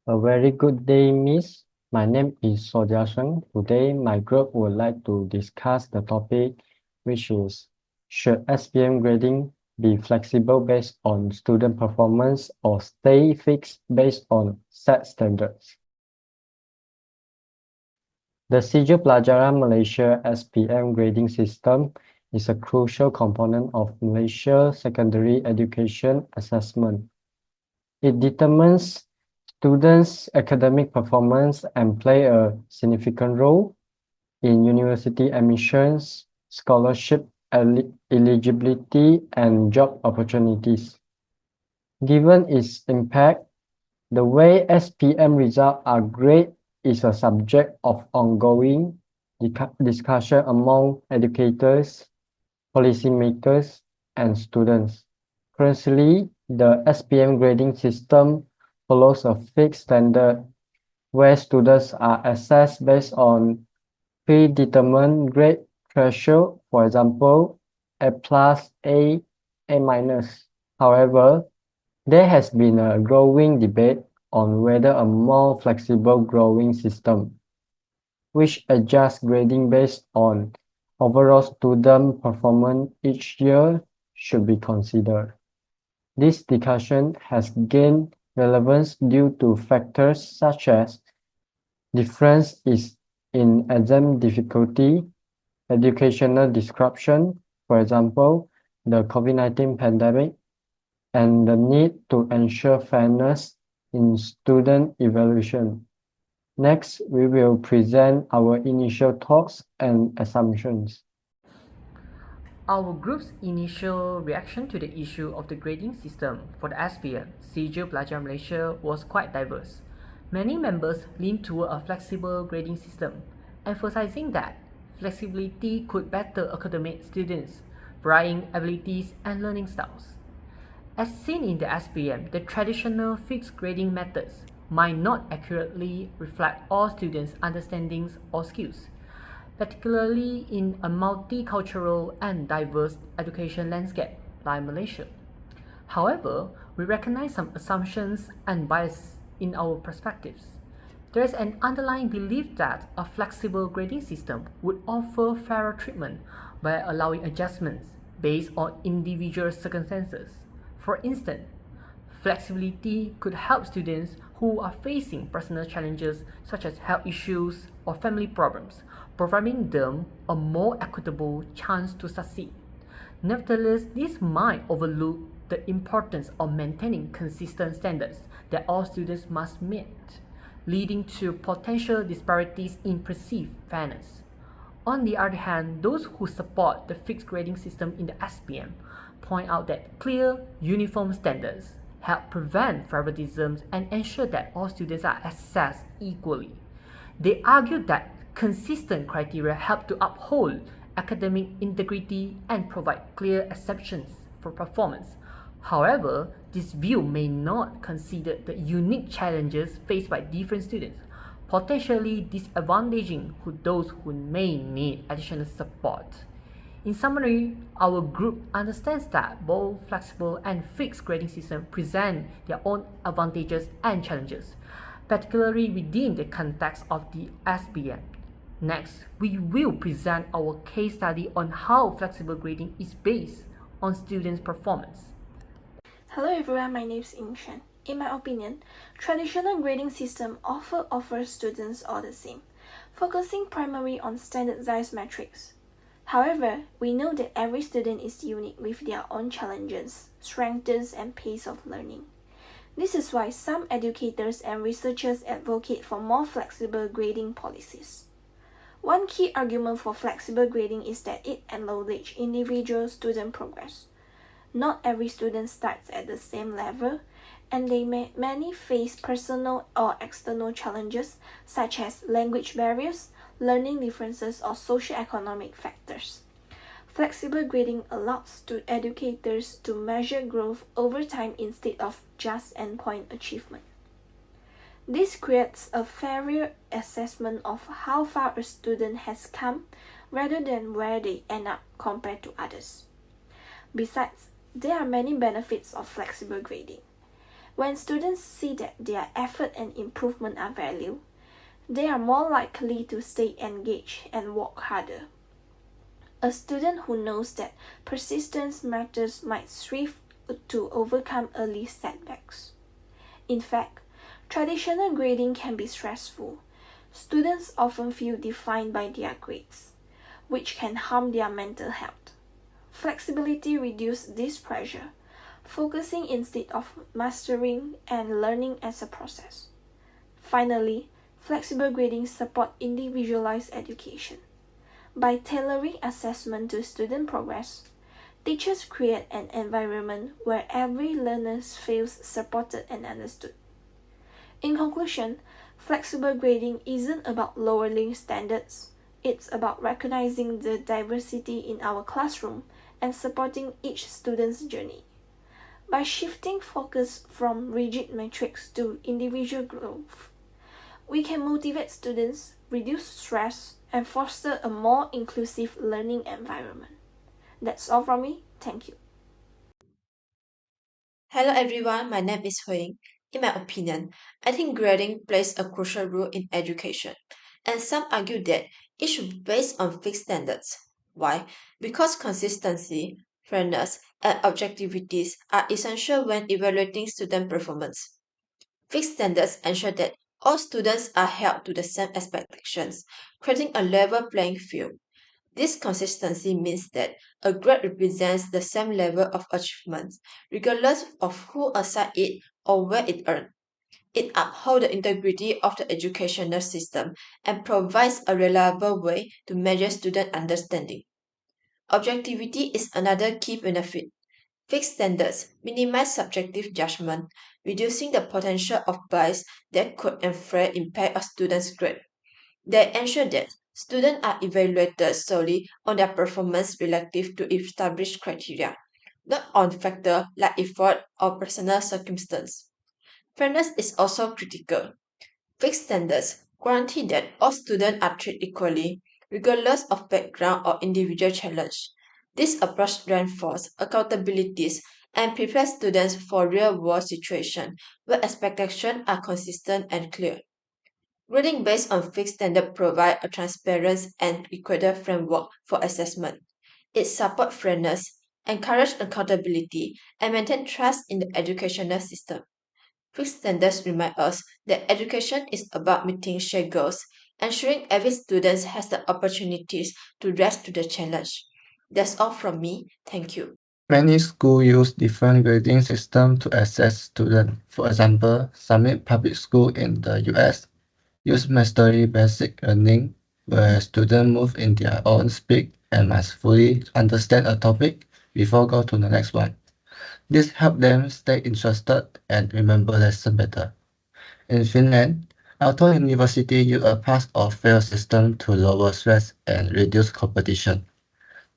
A very good day, Miss. My name is Soja Sheng. Today, my group would like to discuss the topic, which is should SPM grading be flexible based on student performance or stay fixed based on set standards? The Sijil Pelajaran Malaysia SPM grading system is a crucial component of Malaysia secondary education assessment. It determines students' academic performance and play a significant role in university admissions, scholarship eligibility, and job opportunities. Given its impact, the way SPM results are graded is a subject of ongoing discussion among educators, policymakers, and students. Currently, the SPM grading system follows a fixed standard where students are assessed based on predetermined grade threshold, for example, A plus, A minus. However, there has been a growing debate on whether a more flexible grading system, which adjusts grading based on overall student performance each year, should be considered. This discussion has gained relevance due to factors such as difference in exam difficulty, educational disruption, for example, the COVID-19 pandemic, and the need to ensure fairness in student evaluation. Next, we will present our initial thoughts and assumptions. Our group's initial reaction to the issue of the grading system for the SPM, Sijil Pelajar Malaysia, was quite diverse. Many members leaned toward a flexible grading system, emphasizing that flexibility could better accommodate students' varying abilities and learning styles. As seen in the SPM, the traditional fixed grading methods might not accurately reflect all students' understandings or skills, particularly in a multicultural and diverse education landscape like Malaysia. However, we recognize some assumptions and bias in our perspectives. There is an underlying belief that a flexible grading system would offer fairer treatment by allowing adjustments based on individual circumstances. For instance, flexibility could help students who are facing personal challenges such as health issues or family problems, providing them a more equitable chance to succeed. Nevertheless, this might overlook the importance of maintaining consistent standards that all students must meet, leading to potential disparities in perceived fairness. On the other hand, those who support the fixed grading system in the SPM point out that clear, uniform standards help prevent favoritism and ensure that all students are assessed equally. They argue that consistent criteria help to uphold academic integrity and provide clear exceptions for performance. However, this view may not consider the unique challenges faced by different students, potentially disadvantaging those who may need additional support. In summary, our group understands that both flexible and fixed grading systems present their own advantages and challenges, particularly within the context of the SPM. Next, we will present our case study on how flexible grading is based on students' performance. Hello everyone, my name is Shen. In my opinion, traditional grading system offers students all the same, focusing primarily on standardized metrics. However, we know that every student is unique with their own challenges, strengths, and pace of learning. This is why some educators and researchers advocate for more flexible grading policies. One key argument for flexible grading is that it acknowledges individual student progress. Not every student starts at the same level, and many face personal or external challenges such as language barriers, learning differences, or socioeconomic factors. Flexible grading allows educators to measure growth over time instead of just endpoint achievement. This creates a fairer assessment of how far a student has come rather than where they end up compared to others. Besides, there are many benefits of flexible grading. When students see that their effort and improvement are valued, they are more likely to stay engaged and work harder. A student who knows that persistence matters might strive to overcome early setbacks. In fact, traditional grading can be stressful. Students often feel defined by their grades, which can harm their mental health. Flexibility reduces this pressure, focusing instead of mastering and learning as a process. Finally, flexible grading supports individualized education. By tailoring assessment to student progress, teachers create an environment where every learner feels supported and understood. In conclusion, flexible grading isn't about lowering standards, it's about recognizing the diversity in our classroom and supporting each student's journey. By shifting focus from rigid metrics to individual growth, we can motivate students, reduce stress, and foster a more inclusive learning environment. That's all from me. Thank you. Hello everyone, my name is Hui. In my opinion, I think grading plays a crucial role in education, and some argue that it should be based on fixed standards. Why? Because consistency, fairness, and objectivities are essential when evaluating student performance. Fixed standards ensure that all students are held to the same expectations, creating a level playing field. This consistency means that a grade represents the same level of achievement, regardless of who assigned it or where it earned. It upholds the integrity of the educational system and provides a reliable way to measure student understanding. Objectivity is another key benefit. Fixed standards minimize subjective judgment, reducing the potential of bias that could unfairly impact a student's grade. They ensure that students are evaluated solely on their performance relative to established criteria, not on factors like effort or personal circumstance. Fairness is also critical. Fixed standards guarantee that all students are treated equally, regardless of background or individual challenge. This approach reinforces accountabilities and prepares students for real-world situations where expectations are consistent and clear. Grading based on fixed standards provides a transparent and equitable framework for assessment. It supports fairness, encourages accountability, and maintains trust in the educational system. Fixed standards remind us that education is about meeting shared goals, ensuring every student has the opportunities to rise to the challenge. That's all from me. Thank you. Many schools use different grading systems to assess students. For example, Summit Public School in the US use mastery basic learning, where students move in their own speed and must fully understand a topic before go to the next one. This helps them stay interested and remember lessons better. In Finland, Aalto University use a pass or fail system to lower stress and reduce competition.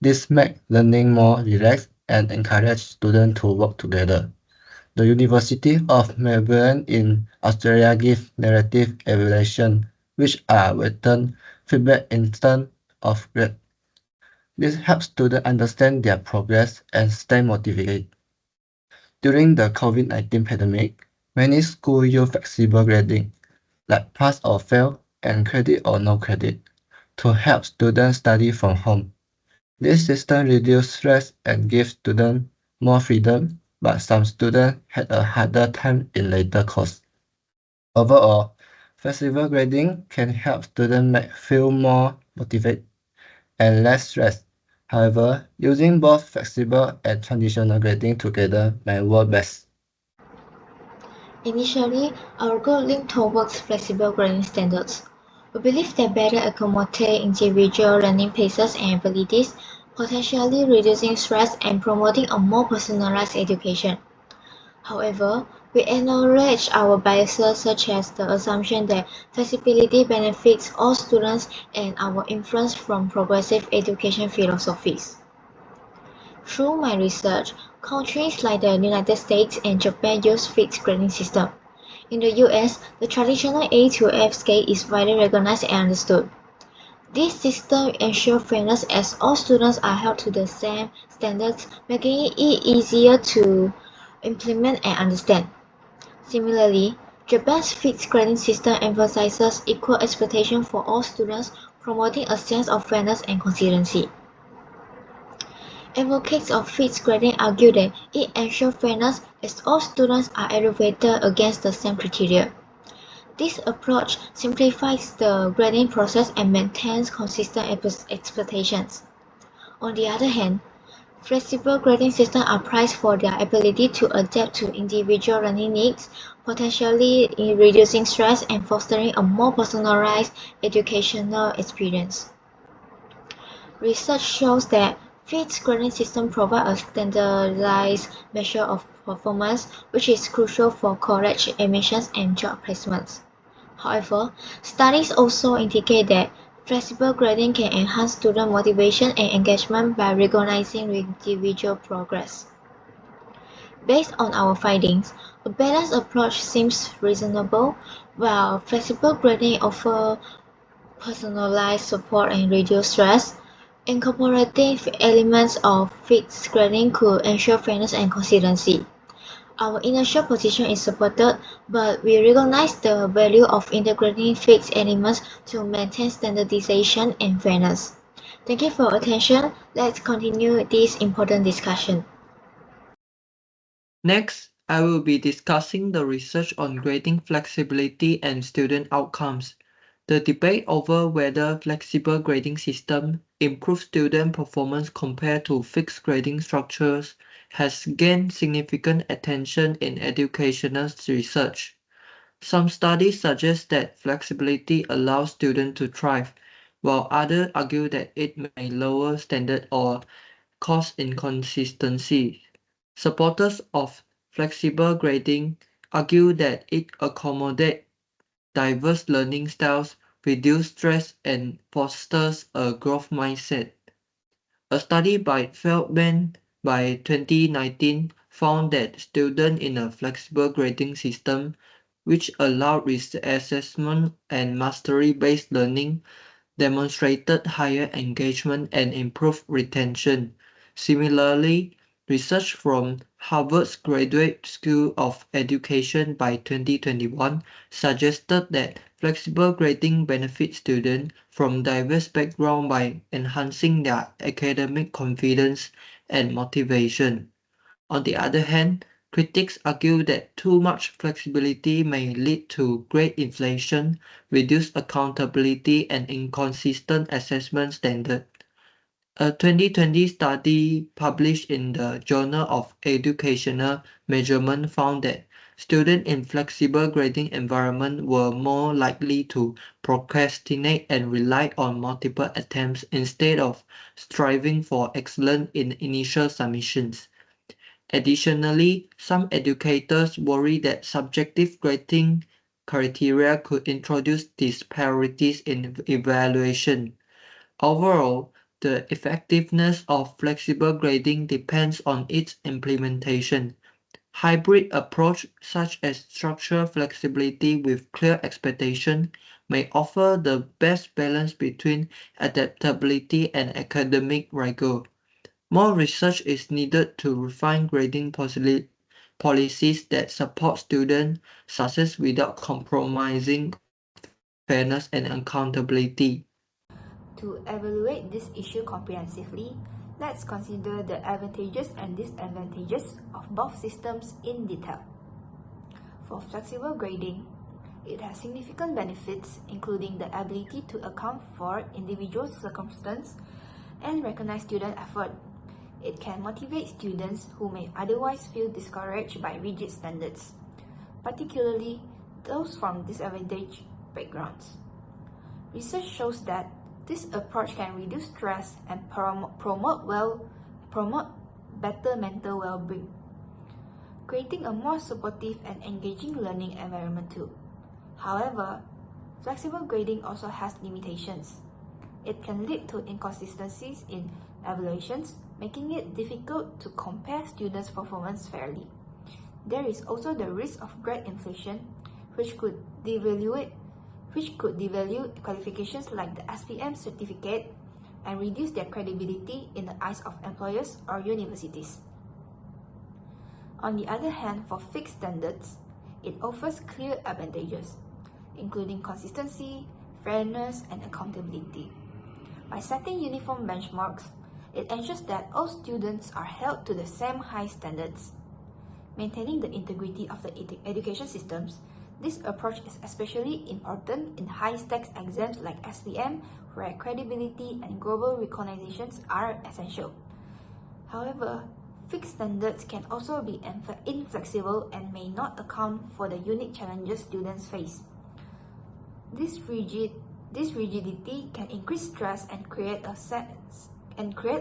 This makes learning more relaxed and encourage students to work together. The University of Melbourne in Australia gives narrative evaluation, which are written feedback instead of grade. This helps students understand their progress and stay motivated. During the COVID-19 pandemic, many schools use flexible grading, like pass or fail and credit or no credit, to help students study from home. This system reduces stress and gives students more freedom, but some students had a harder time in later courses. Overall, flexible grading can help students feel more motivated and less stressed. However, using both flexible and traditional grading together may work best. Initially, our goal leaned towards flexible grading standards. We believe they better accommodate individual learning paces and abilities, potentially reducing stress and promoting a more personalized education. However, we acknowledge our biases such as the assumption that flexibility benefits all students and our influence from progressive education philosophies. Through my research, countries like the United States and Japan use fixed grading system. In the US, the traditional A to F scale is widely recognized and understood. This system ensures fairness as all students are held to the same standards, making it easier to implement and understand. Similarly, Japan's fixed grading system emphasizes equal expectation for all students, promoting a sense of fairness and consistency. Advocates of fixed grading argue that it ensures fairness as all students are evaluated against the same criteria. This approach simplifies the grading process and maintains consistent expectations. On the other hand, flexible grading systems are prized for their ability to adapt to individual learning needs, potentially reducing stress and fostering a more personalized educational experience. Research shows that fixed grading systems provide a standardized measure of performance, which is crucial for college admissions and job placements. However, studies also indicate that flexible grading can enhance student motivation and engagement by recognizing individual progress. Based on our findings, a balanced approach seems reasonable, while flexible grading offers personalized support and reduce stress. Incorporating elements of fixed grading could ensure fairness and consistency. Our initial position is supported, but we recognize the value of integrating fixed elements to maintain standardization and fairness. Thank you for your attention. Let's continue this important discussion. Next, I will be discussing the research on grading flexibility and student outcomes. The debate over whether flexible grading system improve student performance compared to fixed grading structures has gained significant attention in educational research. Some studies suggest that flexibility allows students to thrive, while others argue that it may lower standard or cause inconsistency. Supporters of flexible grading argue that it accommodates diverse learning styles, reduces stress, and fosters a growth mindset. A study by Feldman by 2019 found that students in a flexible grading system, which allowed assessment and mastery-based learning, demonstrated higher engagement and improved retention. Similarly, research from Harvard's Graduate School of Education by 2021 suggested that flexible grading benefits students from diverse backgrounds by enhancing their academic confidence and motivation. On the other hand, critics argue that too much flexibility may lead to grade inflation, reduced accountability, and inconsistent assessment standards. A 2020 study published in the Journal of Educational Measurement found that students in flexible grading environments were more likely to procrastinate and rely on multiple attempts instead of striving for excellence in initial submissions. Additionally, some educators worry that subjective grading criteria could introduce disparities in evaluation. Overall, the effectiveness of flexible grading depends on its implementation. Hybrid approach such as structural flexibility with clear expectation may offer the best balance between adaptability and academic rigor. More research is needed to refine grading policies that support student success without compromising fairness and accountability. To evaluate this issue comprehensively, let's consider the advantages and disadvantages of both systems in detail. For flexible grading, it has significant benefits, including the ability to account for individual circumstances and recognize student effort. It can motivate students who may otherwise feel discouraged by rigid standards, particularly those from disadvantaged backgrounds. Research shows that this approach can reduce stress and promote better mental well-being, creating a more supportive and engaging learning environment too. However, flexible grading also has limitations. It can lead to inconsistencies in evaluations, making it difficult to compare students' performance fairly. There is also the risk of grade inflation, which could devalue qualifications like the SPM certificate and reduce their credibility in the eyes of employers or universities. On the other hand, for fixed standards, it offers clear advantages, including consistency, fairness, and accountability. By setting uniform benchmarks, it ensures that all students are held to the same high standards. Maintaining the integrity of the education systems, this approach is especially important in high-stakes exams like SPM, where credibility and global recognitions are essential. However, fixed standards can also be inflexible and may not account for the unique challenges students face. This rigidity can increase stress and create a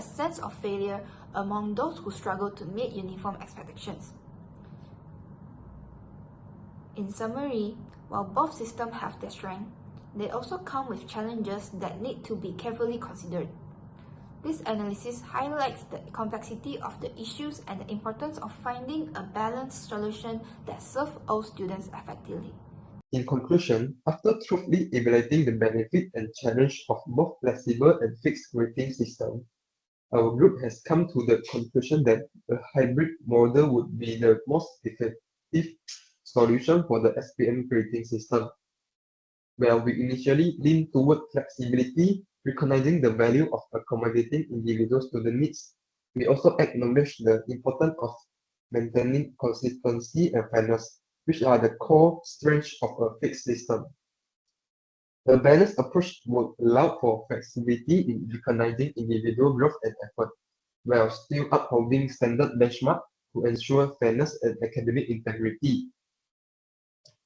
sense of failure among those who struggle to meet uniform expectations. In summary, while both systems have their strengths, they also come with challenges that need to be carefully considered. This analysis highlights the complexity of the issues and the importance of finding a balanced solution that serves all students effectively. In conclusion, after thoroughly evaluating the benefit and challenge of both flexible and fixed grading systems, our group has come to the conclusion that a hybrid model would be the most effective solution for the SPM grading system. Where we initially lean toward flexibility, recognizing the value of accommodating individual student needs, we also acknowledge the importance of maintaining consistency and fairness, which are the core strengths of a fixed system. A balanced approach would allow for flexibility in recognizing individual growth and effort, while still upholding standard benchmarks to ensure fairness and academic integrity.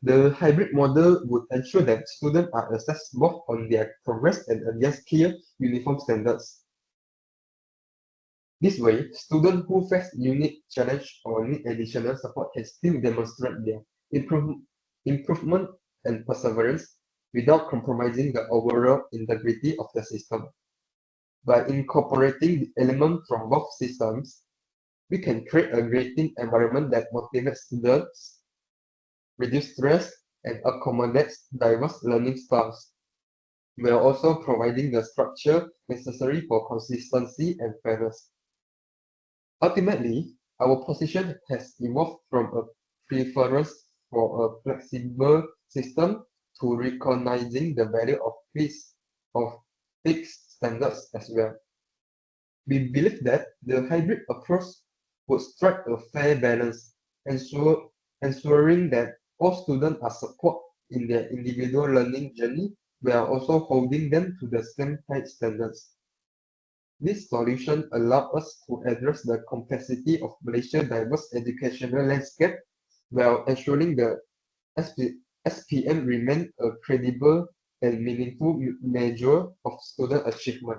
The hybrid model would ensure that students are assessed both on their progress and against clear, uniform standards. This way, students who face unique challenge or need additional support can still demonstrate their improvement and perseverance without compromising the overall integrity of the system. By incorporating the elements from both systems, we can create a grading environment that motivates students, reduce stress, and accommodates diverse learning styles, while also providing the structure necessary for consistency and fairness. Ultimately, our position has evolved from a preference for a flexible system to recognizing the value of fixed standards as well. We believe that the hybrid approach would strike a fair balance, ensuring that all students are supported in their individual learning journey while also holding them to the same high standards. This solution allows us to address the complexity of Malaysia's diverse educational landscape while ensuring the SPM remains a credible and meaningful measure of student achievement.